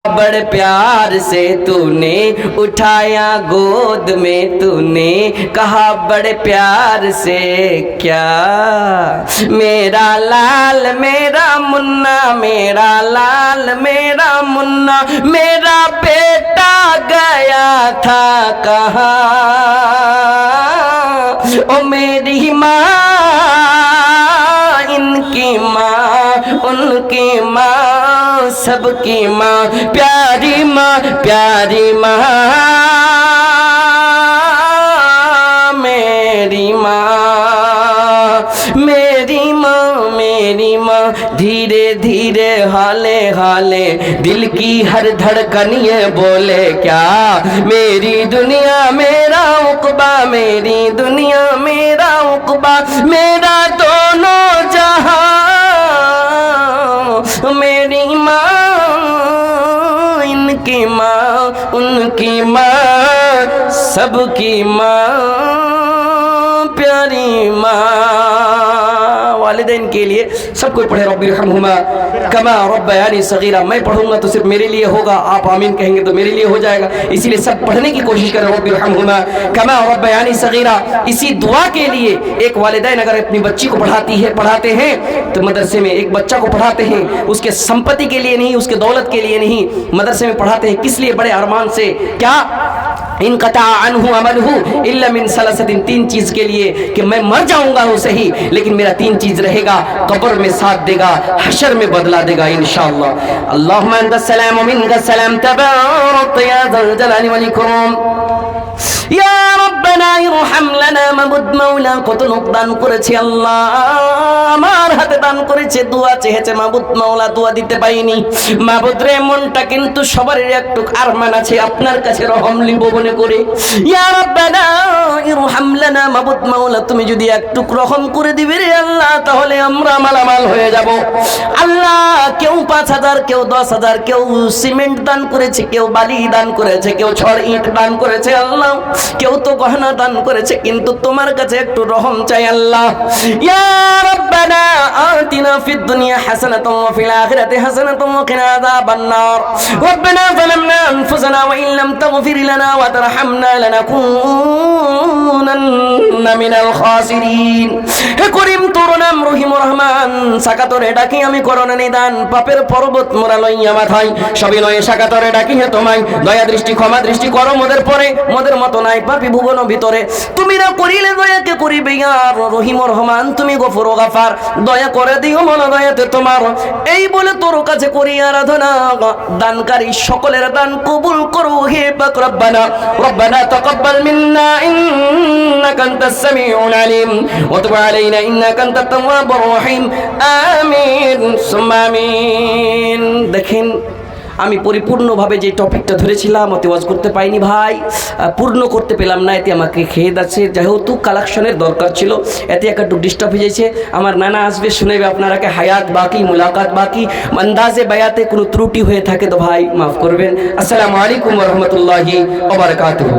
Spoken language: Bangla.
बड़े प्यार से तूने उठाया गोद में, तूने कहा बड़े प्यार से क्या मेरा लाल मेरा मुन्ना, मेरा लाल मेरा मुन्ना, मेरा बेटा गया था कहाँ। ओ मेरी माँ, इनकी माँ, उनकी माँ, सबकी माँ, प्यारी माँ, प्यारी माँ, मेरी माँ, मेरी माँ, मेरी माँ। धीरे धीरे हाले हाले दिल की हर धड़कन ये बोले क्या, मेरी दुनिया मेरा उक़बा, मेरी दुनिया मेरा उक़बा, मेरा दोनों जहां, मेरी माँ, इनकी माँ, उनकी माँ, सबकी माँ, प्यारी माँ। वालिदैन के लिए सब कोई पढ़े रब्बिरहमहुमा कमा रब्बयानी सगीरा। मैं पढ़ूंगा तो सिर्फ मेरे लिए होगा, आप आमीन कहेंगे तो मेरे लिए हो जाएगा, इसीलिए सब पढ़ने की कोशिश करें रब्बिरहमहुमा कमा रब्बयानी सगीरा। इसी दुआ के लिए एक वालिदैन अगर अपनी बच्ची को पढ़ाते हैं तो मदरसे में एक बच्चा को पढ़ाते हैं उसके संपत्ति के लिए नहीं, उसके दौलत के लिए नहीं, मदरसे में पढ़ाते हैं किस लिए, बड़े अरमान से। क्या इनकता अनहु अमलहु इल्ला मिन सलसतिन, तीन चीज के लिए कि मैं मर जाऊंगा वो सही लेकिन मेरा तीन चीज रहेगा, कब्र में साथ देगा, हशर में बदला देगा इंशाअल्लाह। अल्लाहुम्मा अंतस सलाम व मिनकस सलाम तबारक या ज़ल जलाली वल इकराम। या रब्बाना इरहम लाना মাবুদ মাওলা, কত লোক দান করেছে আল্লাহ, আমার হাতে দান করেছে, দোয়া চেয়েছে মাবুদ মাওলা, দোয়া দিতে পাইনি মাবুদ রে। মনটা কিন্তু সবারই একটু আরমান আছে আপনার কাছে রহম নিব মনে করে। ইয়া রব্বানা ইরহাম লানা মাবুদ মাওলা, তুমি যদি একটু রহম করে দিবে রে আল্লাহ, তাহলে আমরা মালামাল হয়ে যাব আল্লাহ। কেউ 5000, কেউ 10000, কেউ সিমেন্ট দান করেছে, কেউ বালি দান করেছে, কেউ ছড় ইট দান করেছে আল্লাহ, কেউ তো গহনা দান করেছে, কিন্তু তোমার কাছে একটু রহম চাই আল্লাহ। ইয়া রব্বানা আতিনা ফিদ দুনিয়া হাসানাতাও ওয়া ফিল আখিরাতি হাসানাতাও ওয়া কিনা আযাবান নার। রব্বানা যালামনা আনফুসানা ওয়া ইন লাম তাগফির লানা ওয়া তারহামনা লানাকুনান্না মিনাল খাসিরিন। হে করিম তোর নাম রহিম রহমান, সাকাতরে ডাকি আমি করোনা নিদান, পাপের পর্বত মোরা লইয়া মাথায়, সবই নয় সাকাতরে ডাকি হে তোমায়, দয়া দৃষ্টি ক্ষমা দৃষ্টি করো মোদের পরে, মোদের মতো নাই পাপী ভুবন ভিতরে, তুমি না করিলে দয়াকে করিবে আর রহিম রহমান, তুমি গফুর ও গাফার, দয়া করে দিও মন দয়াতে তোমার। এই বলে তোর কাছে করি আরাধনা, দানকারী সকলের দান কবুল করো হে পাক রব্বানা। রব্বানা তাকাব্বাল মিন্না ইন্নাকা আনতাস সামিউল আলিম ওয়া তুব আলাইনা ইন্নাকা আনতাত তাওয়াবুর রহিম। আমিন সুম্মা আমিন। দেখেন আমি পরিপূর্ণভাবে যে টপিকটা ধরেছিলাম অত ওয়াজ করতে পাইনি ভাই, পূর্ণ করতে পেলাম না, এতে আমাকে খেদ আছে, যেহেতু কালেকশনের দরকার ছিল এতে একটু ডিস্টার্ব হয়ে যাচ্ছে। আমার নানা আসবে শুনেবে আপনারাকে, হায়াত বাকি মুলাকাত বাকি, আন্দাজে বায়াতে কোনো ত্রুটি হয়ে থাকে তো ভাই মাফ করবেন। আসসালামু আলাইকুম ওয়া রাহমাতুল্লাহি ওয়া বারাকাতুহু।